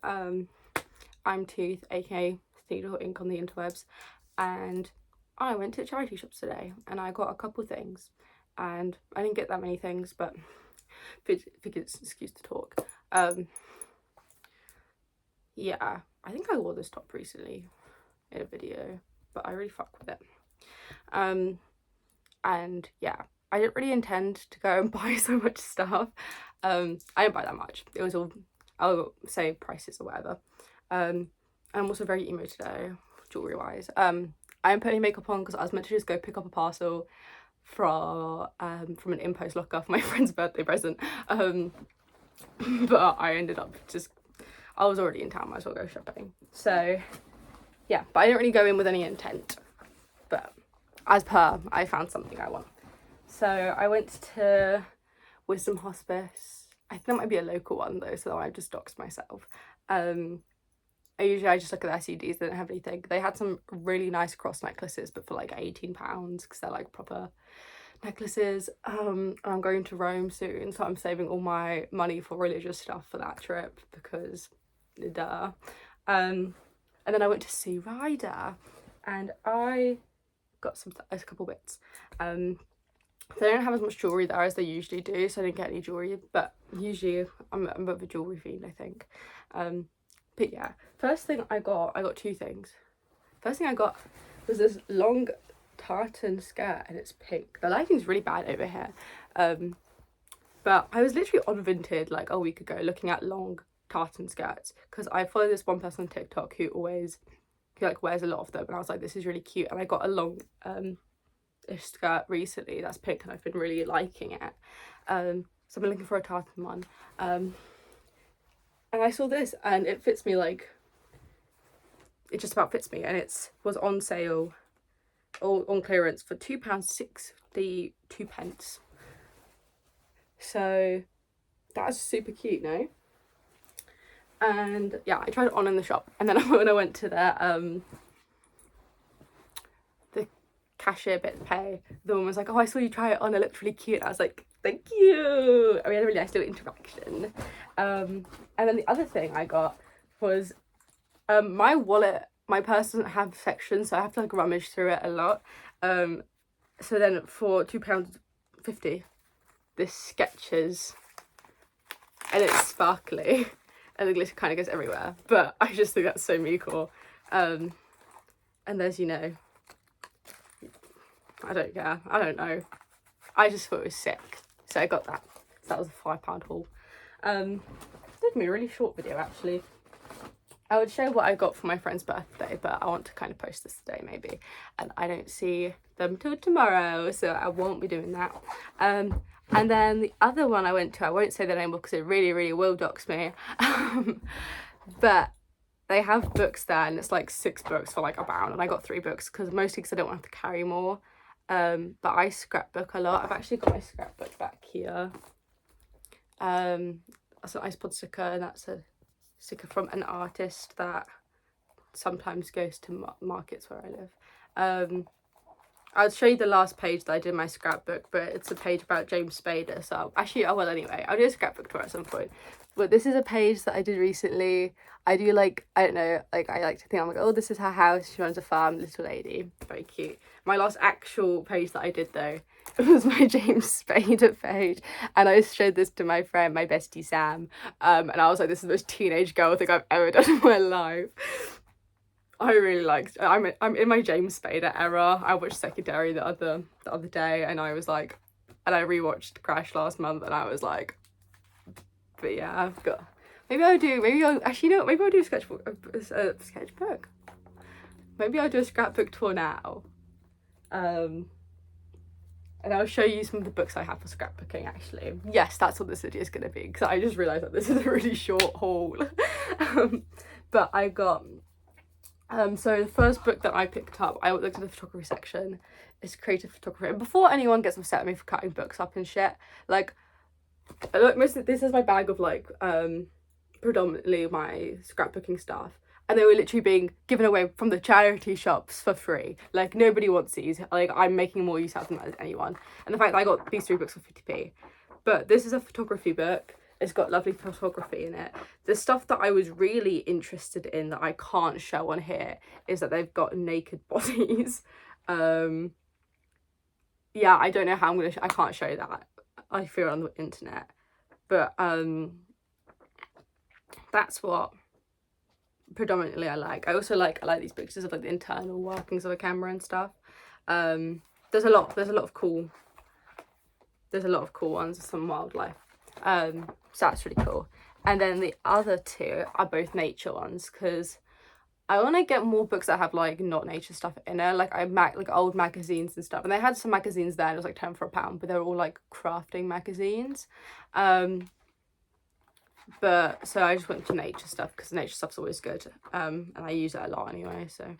I'm Tooth, aka Theodore Ink on the interwebs, and I went to charity shops today and I got a couple things, and I didn't get that many things, but figured it's an excuse to talk. Yeah, I think I wore this top recently in a video, but I really fuck with it. And yeah, I didn't really intend to go and buy so much stuff. I didn't buy that much. It was all, I'll say prices or whatever. I'm also very emo today, jewelry wise. I didn't put any makeup on because I was meant to just go pick up a parcel from an impost locker for my friend's birthday present. But I ended up I was already in town, might as well go shopping. So yeah, but I didn't really go in with any intent. But as per, I found something I want. So I went to Wisdom Hospice. I think that might be a local one though, so I just doxed myself. I just look at the SEDs, they didn't have anything. They had some really nice cross necklaces, but for like £18 because they're like proper necklaces. I'm going to Rome soon, so I'm saving all my money for religious stuff for that trip because duh. And then I went to see Ryder and I got a couple bits. They don't have as much jewellery there as they usually do, so I didn't get any jewellery, but usually I'm a bit of a jewellery fiend, I think. But yeah, first thing I got two things. First thing I got was this long tartan skirt and it's pink. The lighting's really bad over here. But I was literally on Vinted like a week ago looking at long tartan skirts because I follow this one person on TikTok who like wears a lot of them, and I was like, this is really cute, and I got a long ish skirt recently that's pink and I've been really liking it. So I've been looking for a tartan one. And I saw this and it fits me, like it just about fits me, and it was on sale or on clearance for £2.62. So that's super cute, no? And yeah, I tried it on in the shop, and then when I went to the cashier bit to pay, the woman was like, oh, I saw you try it on, it looked really cute. I was like, thank you. We had a really nice little interaction. And then the other thing I got was my wallet. My purse doesn't have sections, so I have to like rummage through it a lot. So then for £2.50, this Skechers, and it's sparkly and the glitter kind of goes everywhere, but I just think that's so mean. And there's, you know, I don't care, I don't know, I just thought it was sick, so I got that. So that was a £5 haul. Did me a really short video actually. I would show what I got for my friend's birthday, but I want to kind of post this today maybe, and I don't see them till tomorrow, so I won't be doing that. And then the other one I went to, I won't say the name because it really will dox me, but they have books there and it's like 6 books for like £1, and I got 3 books because mostly because I don't want to have to carry more. But I scrapbook a lot. I've actually got my scrapbook back here. That's an iPod sticker, and that's a sticker from an artist that sometimes goes to markets where I live. I'll show you the last page that I did in my scrapbook, but it's a page about James Spader, so actually, oh well, anyway, I'll do a scrapbook tour at some point. But this is a page that I did recently. I do like, I don't know, like I like to think, I'm like, oh, this is her house, she runs a farm, little lady, very cute. My last actual page that I did though, it was my James Spader page, and I showed this to my friend, my bestie Sam, and I was like, this is the most teenage girl thing I've ever done in my life. I really liked, I'm in my James Spader era. I watched Secondary the other day, and I was like, and I rewatched Crash last month, and I was like, but yeah, I've got, maybe I'll do a sketchbook. Maybe I'll do a scrapbook tour now. And I'll show you some of the books I have for scrapbooking actually. Yes, that's what this video is going to be, because I just realised that this is a really short haul. But I got, so the first book that I picked up, I looked at the photography section, is creative photography. And before anyone gets upset at me for cutting books up and shit, like this is my bag of like predominantly my scrapbooking stuff, and they were literally being given away from the charity shops for free. Like nobody wants these, like I'm making more use out of them than anyone. And the fact that I got these 3 books for 50p. But this is a photography book, It's got lovely photography in it. The stuff that I was really interested in that I can't show on here is that they've got naked bodies. Yeah, I don't know how I can't show that, I fear, on the internet, but that's what predominantly I like. I also like these pictures of like the internal workings of a camera and stuff. There's a lot of cool ones, some wildlife, so that's really cool. And then the other two are both nature ones, because I want to get more books that have like not nature stuff in it. Like like old magazines and stuff, and they had some magazines there and it was like 10 for £1, but they were all like crafting magazines. But so I just went to nature stuff because nature stuff's always good, and I use it a lot anyway. So,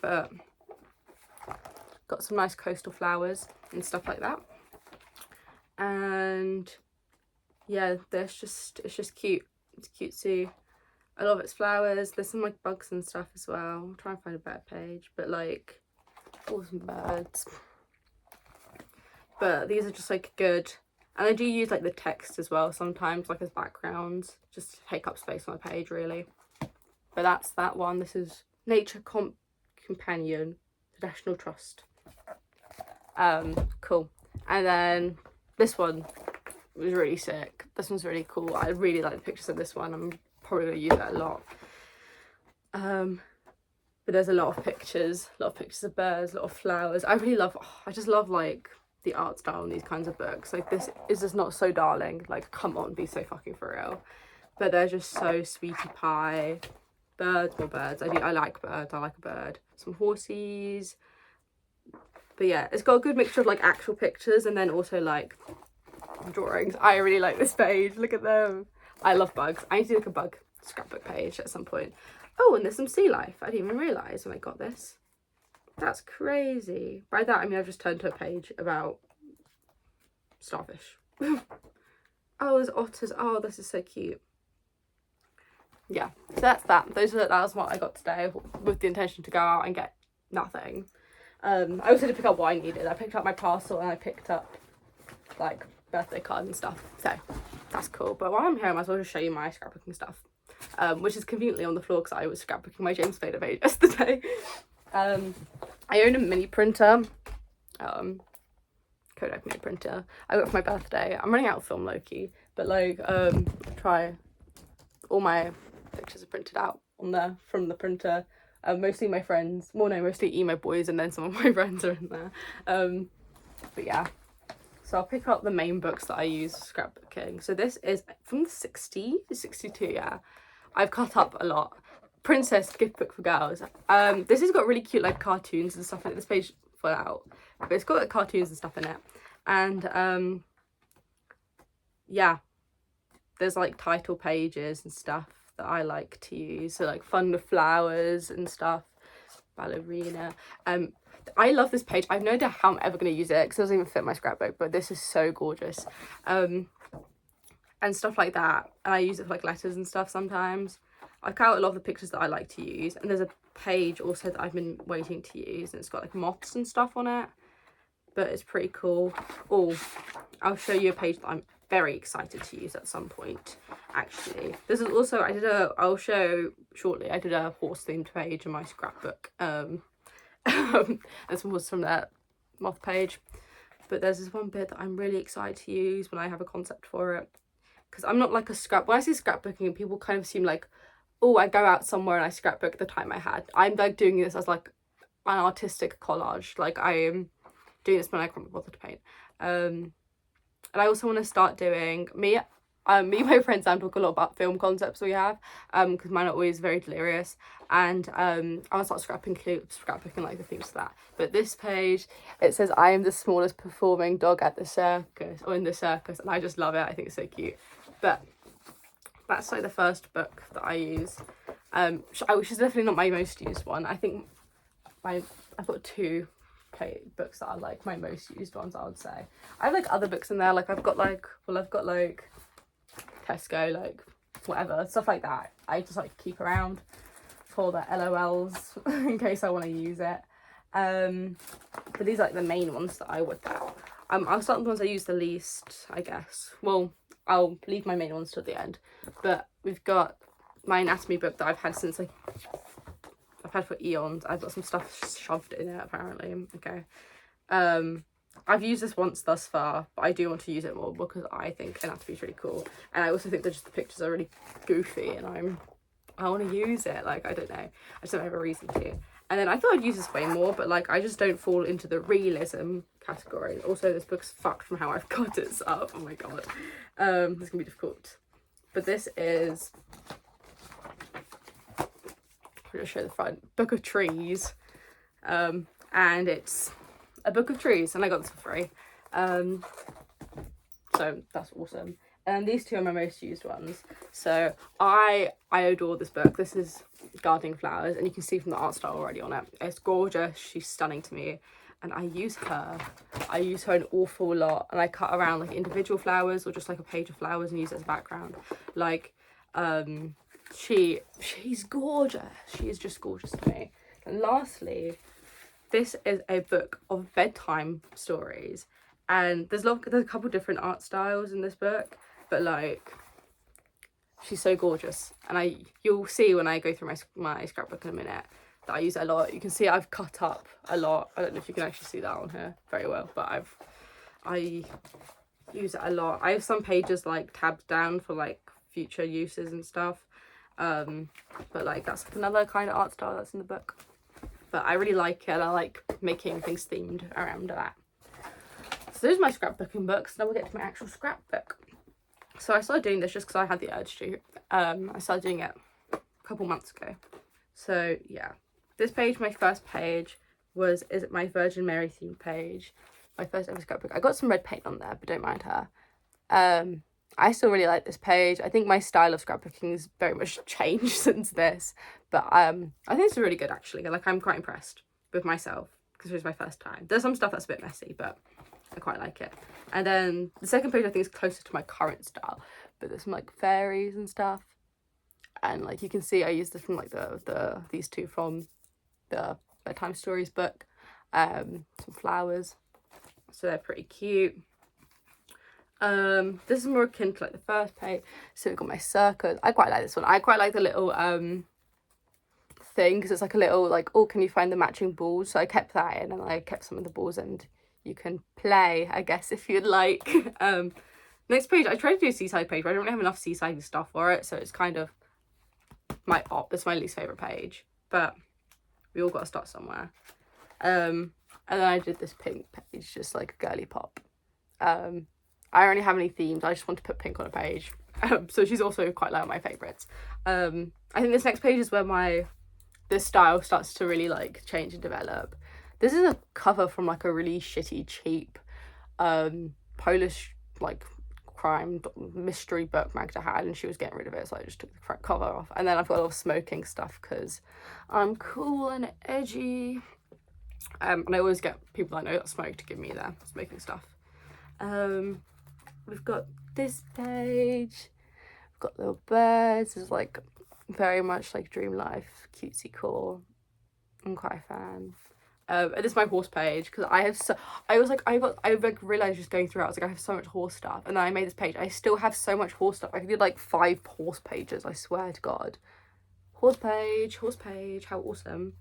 but got some nice coastal flowers and stuff like that, and yeah, it's just cute. It's cutesy. I love its flowers. There's some like bugs and stuff as well. I'm trying to find a better page, but like awesome birds. But these are just like good. And I do use like the text as well sometimes, like as backgrounds, just to take up space on the page really. But that's that one. This is Nature Companion, the National Trust. Cool. And then this one was really sick. This one's really cool. I really like the pictures of this one. I'm probably gonna use it a lot. But there's a lot of pictures of birds, a lot of flowers. I just love like the art style in these kinds of books. Like, this is just not so darling. Like, come on, be so fucking for real. But they're just so sweetie pie. Birds, more birds. I like birds. I like a bird. Some horsies. But yeah, it's got a good mixture of like actual pictures and then also like drawings. I really like this page. Look at them. I love bugs. I need to do like a bug scrapbook page at some point. Oh, and there's some sea life. I didn't even realise when I got this. That's crazy. By that I mean I've just turned to a page about starfish. Oh, there's otters. Oh, this is so cute. Yeah, so that's that. That was what I got today with the intention to go out and get nothing. I also did pick up what I needed. I picked up my parcel and I picked up like birthday cards and stuff. So that's cool. But while I'm here, I might as well just show you my scrapbooking stuff, which is conveniently on the floor because I was scrapbooking my James Fader page yesterday. I own a mini printer, Kodak mini printer. I got it for my birthday. I'm running out of film, low-key, but like try all my pictures are printed out on there from the printer. Mostly my friends, mostly emo boys, and then some of my friends are in there. But yeah, so I'll pick up the main books that I use for scrapbooking. So this is from the 60s, 62, yeah. I've cut up a lot. Princess Gift Book for Girls. This has got really cute like cartoons and stuff in it. This page fell out, but it's got like cartoons and stuff in it. And yeah, there's like title pages and stuff that I like to use. So like Fun with Flowers and stuff, Ballerina. I love this page. I've no idea how I'm ever going to use it because it doesn't even fit my scrapbook, but this is so gorgeous. And stuff like that. And I use it for like letters and stuff sometimes. I cut out a lot of the pictures that I like to use, and there's a page also that I've been waiting to use, and it's got like moths and stuff on it, but it's pretty cool. Oh, I'll show you a page that I'm very excited to use at some point, actually. This is also, I'll show shortly, I did a horse themed page in my scrapbook. There's some horses from that moth page, but there's this one bit that I'm really excited to use when I have a concept for it, because I'm not like when I say scrapbooking, people kind of seem like, oh, I go out somewhere and I scrapbook the time I had. I'm like doing this as like an artistic collage. Like I am doing this when I can't be bothered to paint. And I also want to start doing me and my friend Sam talk a lot about film concepts we have, because mine are always very delirious, and I want to start scrapbooking like the themes of that. But this page, it says I am the smallest performing dog at the circus, or in the circus, and I just love it. I think it's so cute. But that's like the first book that I use, which is definitely not my most used one. I think I've got two books that are like my most used ones, I would say. I have like other books in there, like I've got like Tesco, like whatever, stuff like that. I just like keep around for the LOLs in case I want to use it. But these are like the main ones that I would get. I'll start with the ones I use the least, I guess. Well, I'll leave my main ones till the end. But we've got my anatomy book that I've had since like I've had for eons. I've got some stuff shoved in it apparently. Okay. I've used this once thus far, but I do want to use it more because I think anatomy is really cool, and I also think that just the pictures are really goofy, and I want to use it. Like, I don't know, I just don't have a reason to. And then I thought I'd use this way more, but like I just don't fall into the realism category. Also, this book's fucked from how I've cut it up. Oh my god, this is gonna be difficult. But this is, I'm gonna show the front, Book of Trees, and it's a book of trees, and I got this for free, so that's awesome. And these two are my most used ones. So I adore this book. This is Gardening Flowers, and you can see from the art style already on it. It's gorgeous. She's stunning to me, and I use her an awful lot. And I cut around like individual flowers or just like a page of flowers and use it as a background. Like, she's gorgeous. She is just gorgeous to me. And lastly, this is a book of bedtime stories, and there's a couple different art styles in this book, but like, she's so gorgeous. And you'll see when I go through my scrapbook in a minute that I use it a lot. You can see I've cut up a lot. I don't know if you can actually see that on here very well, but I use it a lot. I have some pages like tabbed down for like future uses and stuff, but like that's like another kind of art style that's in the book. But I really like it. I like making things themed around that. So those are my scrapbooking books. Now we'll get to my actual scrapbook. So I started doing this just because I had the urge to. I started doing it a couple months ago. So yeah, this page, my first page, is it my Virgin Mary themed page. My first ever scrapbook. I got some red paint on there, but don't mind her. I still really like this page. I think my style of scrapbooking has very much changed since this, but I think it's really good actually. Like, I'm quite impressed with myself because it was my first time. There's some stuff that's a bit messy, but I quite like it. And then the second page I think is closer to my current style, but there's some like fairies and stuff, and like you can see I used this from like these two from the Bedtime Stories book. Some flowers, so they're pretty cute. This is more akin to like the first page. So we've got my circles. I quite like this one. I quite like the little thing, because it's like a little like, oh, can you find the matching balls? So I kept that in, and I kept some of the balls, and you can play, I guess, if you'd like. Next page, I tried to do a seaside page, but I don't really have enough seaside stuff for it, so it's kind of it's my least favourite page, but we all got to start somewhere. And then I did this pink page, just like a girly pop. I don't really have any themes. I just want to put pink on a page. So she's also quite low on my favourites. I think this next page is where this style starts to really like change and develop. This is a cover from like a really shitty, cheap Polish like crime mystery book Magda had, and she was getting rid of it, so I just took the cover off. And then I've got a lot of smoking stuff because I'm cool and edgy. And I always get people I know that smoke to give me their smoking stuff. We've got this page, we've got little birds. It's like very much like dream life, cutesy core. I'm quite a fan. And this is my horse page, because I realised just going through it, I was like, I have so much horse stuff, and then I made this page. I still have so much horse stuff. I could do like 5 horse pages, I swear to God. Horse page, how awesome.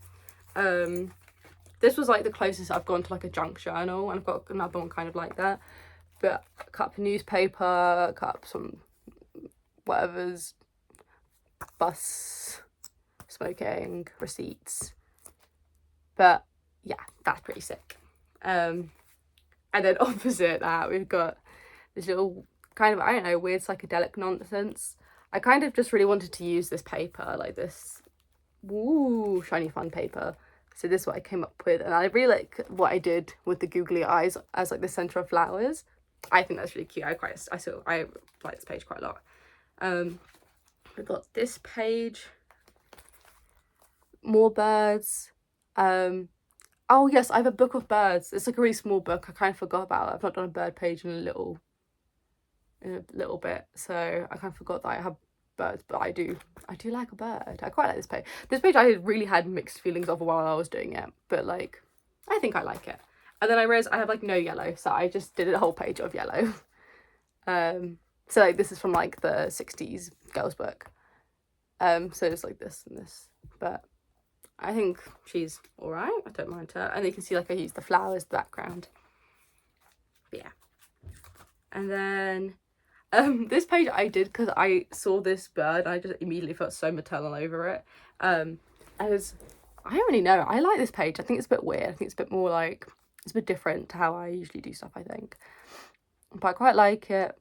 This was like the closest I've gone to like a junk journal, and I've got another one kind of like that. But I cut up a newspaper, cut up some whatever's, bus, smoking, receipts. But yeah, that's pretty sick. And then opposite that, we've got this little kind of, I don't know, weird psychedelic nonsense. I kind of just really wanted to use this paper, like this shiny fun paper. So this is what I came up with, and I really like what I did with the googly eyes as like the centre of flowers. I think that's really cute. I like this page quite a lot. We've got this page, more birds. Oh yes, I have a book of birds. It's like a really small book. I kind of forgot about it. I've not done a bird page in a little bit, so I kind of forgot that I have birds, but I do like a bird. I quite like this page. This page I really had mixed feelings of while I was doing it, but like I think I like it. And then I realised I have like no yellow, so I just did a whole page of yellow. So like this is from like the 60s girls book. So it's like this and this, but I think she's all right. I don't mind her. And you can see like I use the flowers background. But yeah. And then this page I did because I saw this bird and I just immediately felt so maternal over it. As I don't really know. I like this page. I think it's a bit weird. I think it's a bit more like, it's a bit different to how I usually do stuff, I think. But I quite like it.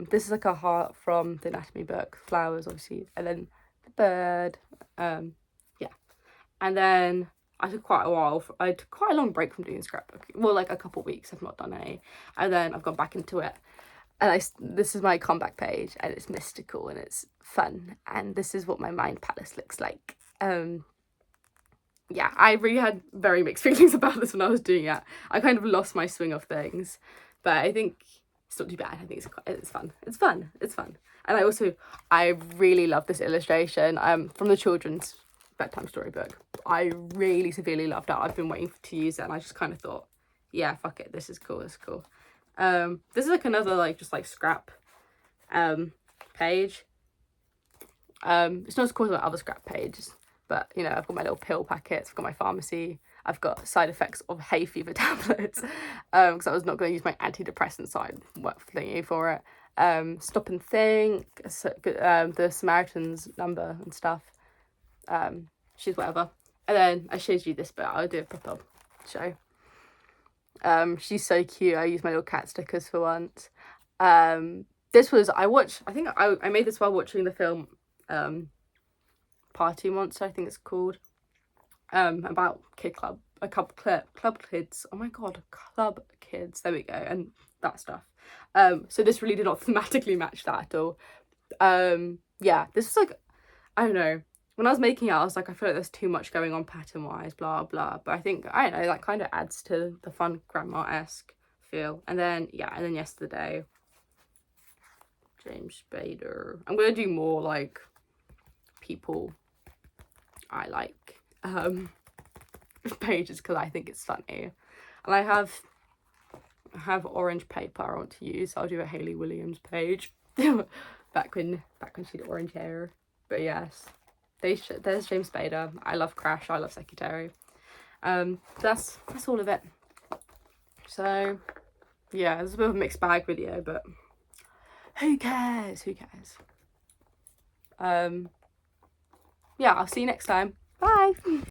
This is like a heart from the anatomy book, flowers obviously, and then the bird. Yeah. And then I took quite a while. I took quite a long break from doing scrapbooking. Well, like a couple of weeks. I've not done any. And then I've gone back into it. And this is my comeback page, and it's mystical and it's fun. And this is what my mind palace looks like. Yeah, I really had very mixed feelings about this when I was doing it. I kind of lost my swing of things, but I think it's not too bad. I think it's fun. It's fun. It's fun. And I really love this illustration from the children's bedtime storybook. I really severely loved it. I've been waiting to use it, and I just kind of thought, yeah, fuck it, this is cool. This is cool. This is like another like just like scrap page. It's not as cool as my other scrap pages, but you know, I've got my little pill packets, I've got my pharmacy, I've got side effects of hay fever tablets, because I was not going to use my antidepressant side thingy for it. Stop and think, the Samaritan's number and stuff. She's whatever. And then I showed you this, but I'll do a proper show. She's so cute. I used my little cat stickers for once. This was, I think I made this while watching the film Party Monster, I think it's called, about club kids. Oh my god, club kids. There we go, and that stuff. So this really did not thematically match that at all. Yeah, this is like, I don't know. When I was making it, I was like, I feel like there's too much going on pattern-wise, blah, blah. But I think, I don't know, that kind of adds to the fun grandma-esque feel. And then, yeah, and then yesterday, James Spader. I'm going to do more, like, people I like pages because I think it's funny. And I have orange paper I want to use. So I'll do a Hayley Williams page. back when she had orange hair. But yes. There's James Spader. I love Crash. I love Secretary. That's all of it. So yeah, it's a bit of a mixed bag video, but who cares? Yeah, I'll see you next time. Bye.